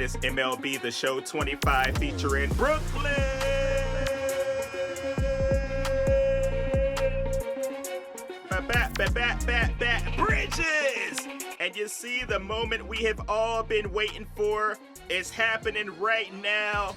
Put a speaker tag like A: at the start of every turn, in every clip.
A: this MLB The Show 25 featuring Brooklyn. Bridges! And you see, the moment we have all been waiting for is happening right now.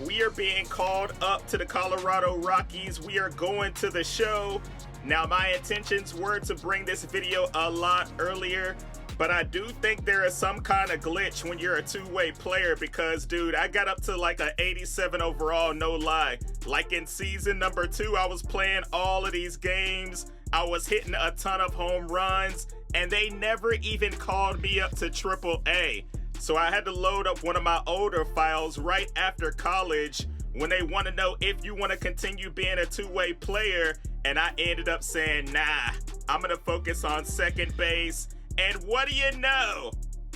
A: We are being called up to the Colorado Rockies. We are going to the show. Now, my intentions were to bring this video a lot earlier, but I do think there is some kind of glitch when you're a two-way player because, dude, I got up to like an 87 overall, no lie. Like in season number 2, I was playing all of these games. I was hitting a ton of home runs, and they never even called me up to AAA. So I had to load up one of my older files right after college when they want to know if you want to continue being a two-way player, and I ended up saying, nah, I'm going to focus on second base. And what do you know?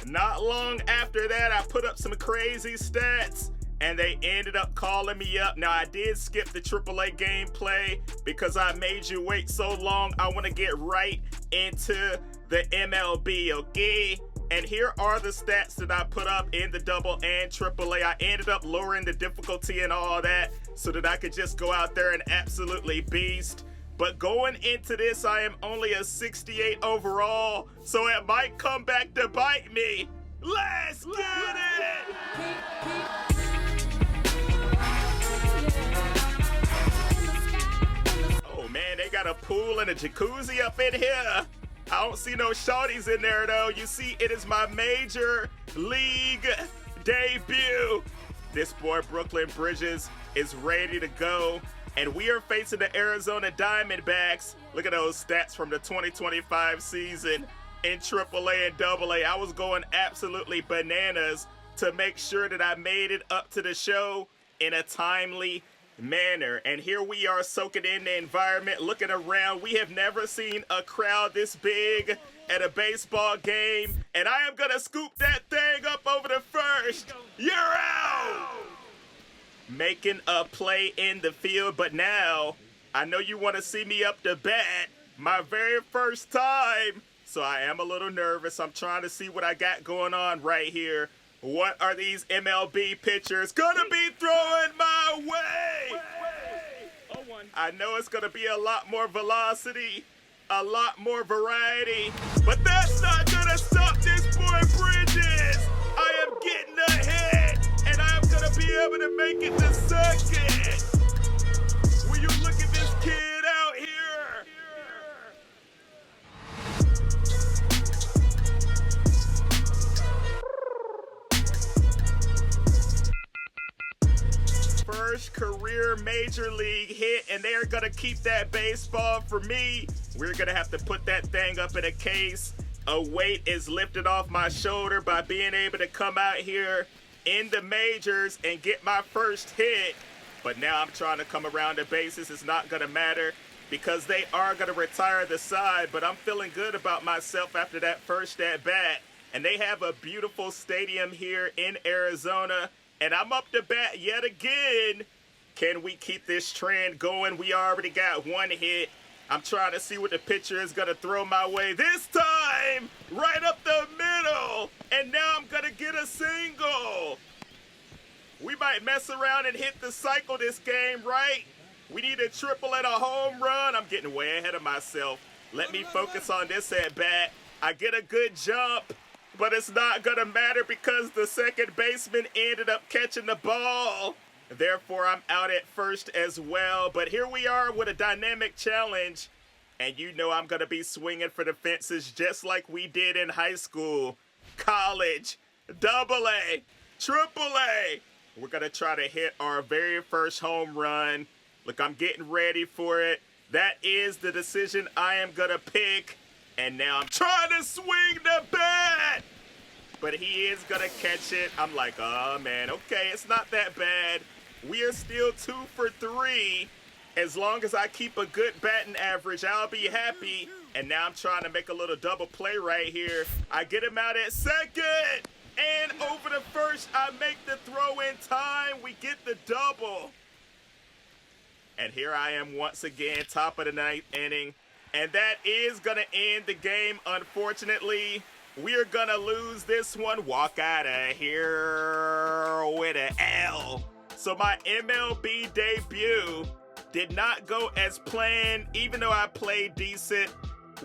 A: Not long after that, I put up some crazy stats, and they ended up calling me up. Now, I did skip the AAA gameplay because I made you wait so long. I want to get right into the MLB, okay? And here are the stats that I put up in the double and AAA. I ended up lowering the difficulty and all that so that I could just go out there and absolutely beast. But going into this, I am only a 68 overall, so it might come back to bite me. Let's get it! Oh man, they got a pool and a jacuzzi up in here. I don't see no shorties in there though. You see, it is my major league debut. This boy Brooklyn Bridges is ready to go. And we are facing the Arizona Diamondbacks. Look at those stats from the 2025 season in AAA and AA. I was going absolutely bananas to make sure that I made it up to the show in a timely manner. And here we are soaking in the environment, looking around. We have never seen a crowd this big at a baseball game. And I am going to scoop that thing up over the first. You're out! Making a play in the field, but now I know you want to see me up to bat. My very first time. So I am a little nervous. I'm trying to see what I got going on right here. What are these MLB pitchers gonna be throwing my way? I know it's gonna be a lot more velocity, a lot more variety, but that's not gonna stop this boy Bridges. I am getting a hit, and I'm gonna be able to make it to second. Will you look at this kid out here? First career major league hit, and they are gonna keep that baseball for me. We're gonna have to put that thing up in a case. A weight is lifted off my shoulder by being able to come out here in the majors and get my first hit. But now I'm trying to come around the bases. It's not gonna matter because they are gonna retire the side, but I'm feeling good about myself after that first at bat. And they have a beautiful stadium here in Arizona. And I'm up to bat yet again. Can we keep this trend going? We already got one hit. I'm trying to see what the pitcher is going to throw my way this time. Right up the middle. And now I'm going to get a single. We might mess around and hit the cycle this game, right? We need a triple and a home run. I'm getting way ahead of myself. Let me focus on this at bat. I get a good jump. But it's not going to matter because the second baseman ended up catching the ball. Therefore, I'm out at first as well. But here we are with a dynamic challenge. And you know I'm going to be swinging for the fences just like we did in high school, college, AA, AAA. We're going to try to hit our very first home run. Look, I'm getting ready for it. That is the decision I am going to pick. And now I'm trying to swing the bat. But he is going to catch it. I'm like, oh, man, okay, it's not that bad. We are still 2 for 3. As long as I keep a good batting average, I'll be happy. And now I'm trying to make a little double play right here. I get him out at second. And over the first, I make the throw in time. We get the double. And here I am once again, top of the ninth inning. And that is going to end the game, unfortunately. We are gonna lose this one. Walk out of here with an L. So my MLB debut did not go as planned, even though I played decent.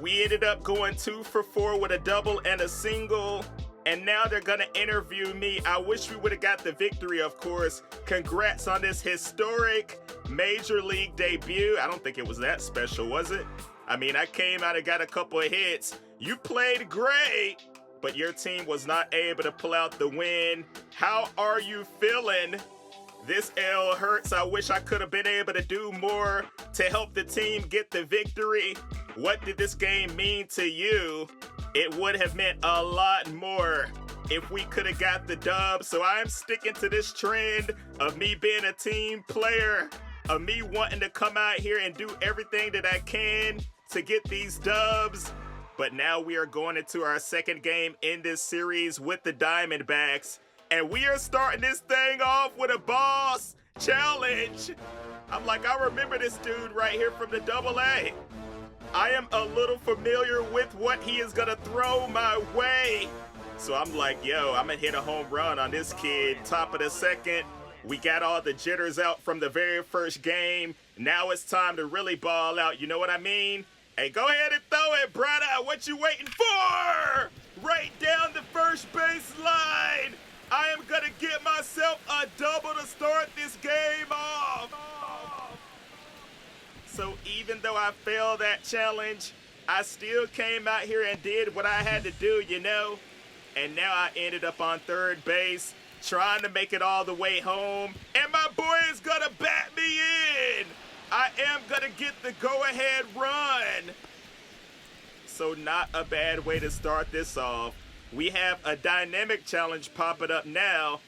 A: We ended up going 2 for 4 with a double and a single. And now they're gonna interview me. I wish we would have got the victory, of course. Congrats on this historic Major League debut. I don't think it was that special, was it? I mean, I came out and got a couple of hits. You played great, but your team was not able to pull out the win. How are you feeling? This L hurts. I wish I could have been able to do more to help the team get the victory. What did this game mean to you? It would have meant a lot more if we could have got the dub. So I'm sticking to this trend of me being a team player, of me wanting to come out here and do everything that I can to get these dubs. But now we are going into our second game in this series with the Diamondbacks. And we are starting this thing off with a boss challenge. I'm like, I remember this dude right here from the AA. I am a little familiar with what he is gonna throw my way. So I'm like, yo, I'm gonna hit a home run on this kid. Top of the second. We got all the jitters out from the very first game. Now it's time to really ball out. You know what I mean? Hey, go ahead and throw it, brother. What you waiting for? Right down the first base line. I am gonna get myself a double to start this game off. So even though I failed that challenge, I still came out here and did what I had to do, you know? And now I ended up on third base, trying to make it all the way home. And my boy is gonna bat me in. I am gonna get the go-ahead run. So not a bad way to start this off. We have a dynamic challenge popping up now,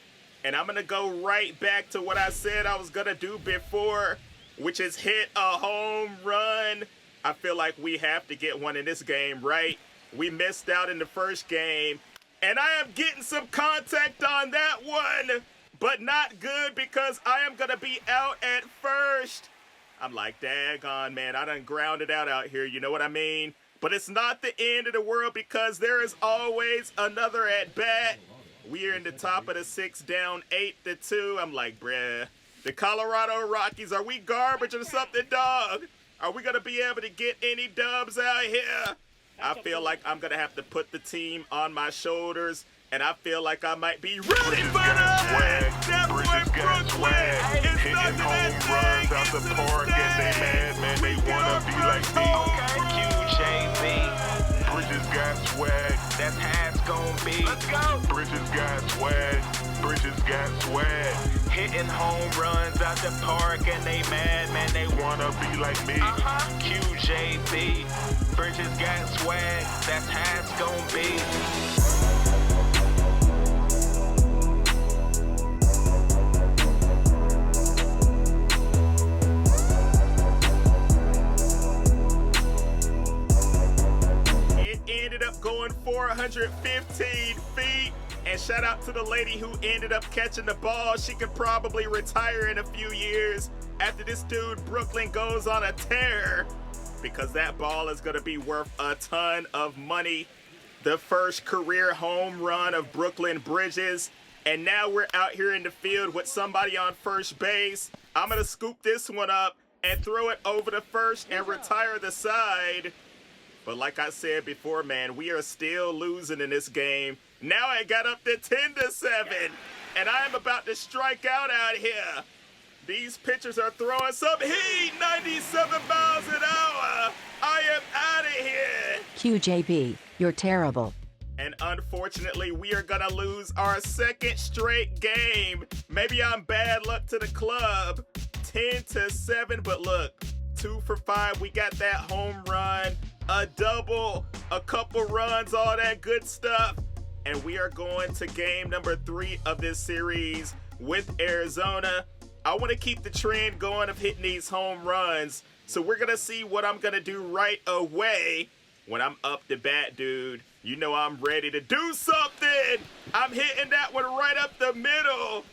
A: and I'm gonna go right back to what I said I was gonna do before, which is hit a home run. I feel like we have to get one in this game, right? We missed out in the first game, and I am getting some contact on that one, but not good because I am gonna be out at first. I'm like, daggone, man, I done grounded out here, you know what I mean? But it's not the end of the world because there is always another at bat. We are in the top of the sixth, down 8-2. I'm like, bruh, the Colorado Rockies, are we garbage or something, dog? Are we going to be able to get any dubs out here? I feel like I'm going to have to put the team on my shoulders, and I feel like I might be ready for that boy Brooklyn. It's
B: hitting home runs out the park, and they mad, man. They want to be like me. QJB, Bridges got swag. That's how it's gonna be. Let's go. Bridges got swag. Bridges got swag. Hitting home runs out the park, and they mad, man. They wanna be like me. QJB, Bridges got swag. That's how it's gonna be.
A: Going 415 feet, and shout out to the lady who ended up catching the ball. She could probably retire in a few years after this dude Brooklyn goes on a tear, because that ball is going to be worth a ton of money. The first career home run of Brooklyn Bridges, and now we're out here in the field with somebody on first base. I'm going to scoop this one up and throw it over to first and retire the side. But like I said before, man, we are still losing in this game. Now I got up to 10-7, and I am about to strike out here. These pitchers are throwing some heat, 97 miles an hour. I am out of here.
C: QJB, you're terrible.
A: And unfortunately, we are going to lose our second straight game. Maybe I'm bad luck to the club. 10-7, but look, 2 for 5. We got that home run, a double, a couple runs, all that good stuff. And we are going to game number 3 of this series with Arizona. I want to keep the trend going of hitting these home runs. So we're going to see what I'm going to do right away when I'm up to bat, dude. You know I'm ready to do something. I'm hitting that one right up the middle.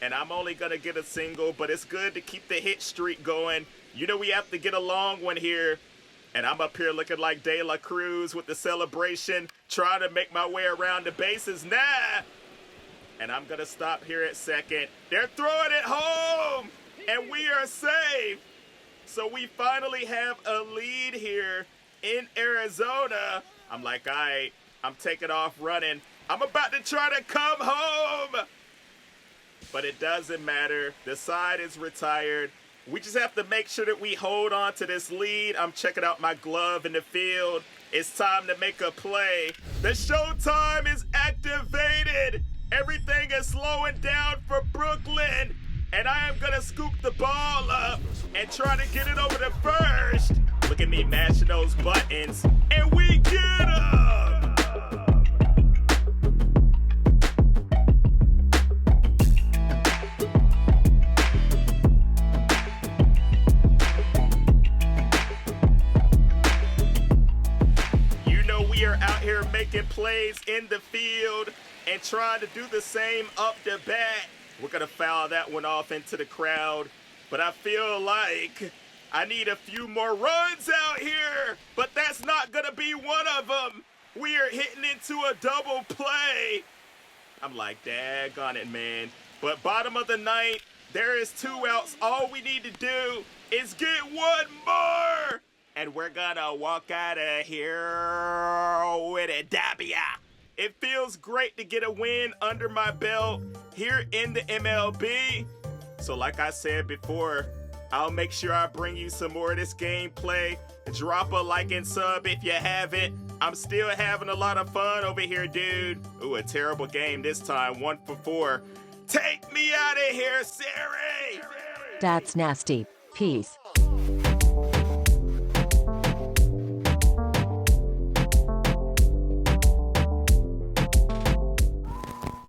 A: And I'm only going to get a single, but it's good to keep the hit streak going. You know we have to get a long one here. And I'm up here looking like De La Cruz with the celebration. trying to make my way around the bases. Nah. And I'm going to stop here at second. They're throwing it home, and we are safe. So we finally have a lead here in Arizona. I'm like, all right, I'm taking off running. I'm about to try to come home. But it doesn't matter. The side is retired. We just have to make sure that we hold on to this lead. I'm checking out my glove in the field. It's time to make a play. The Showtime is activated. Everything is slowing down for Brooklyn. And I am going to scoop the ball up and try to get it over to first. Look at me mashing those buttons. And we get 'em! We are out here making plays in the field and trying to do the same up the bat. We're going to foul that one off into the crowd. But I feel like I need a few more runs out here. But that's not going to be one of them. We are hitting into a double play. I'm like, daggone it, man. But bottom of the ninth, there is 2 outs. All we need to do is get one more. And we're gonna walk out of here with a W. It feels great to get a win under my belt here in the MLB. So like I said before, I'll make sure I bring you some more of this gameplay. Drop a like and sub if you haven't. I'm still having a lot of fun over here, dude. Ooh, a terrible game this time, 1 for 4. Take me out of here, Siri!
C: That's nasty. Peace.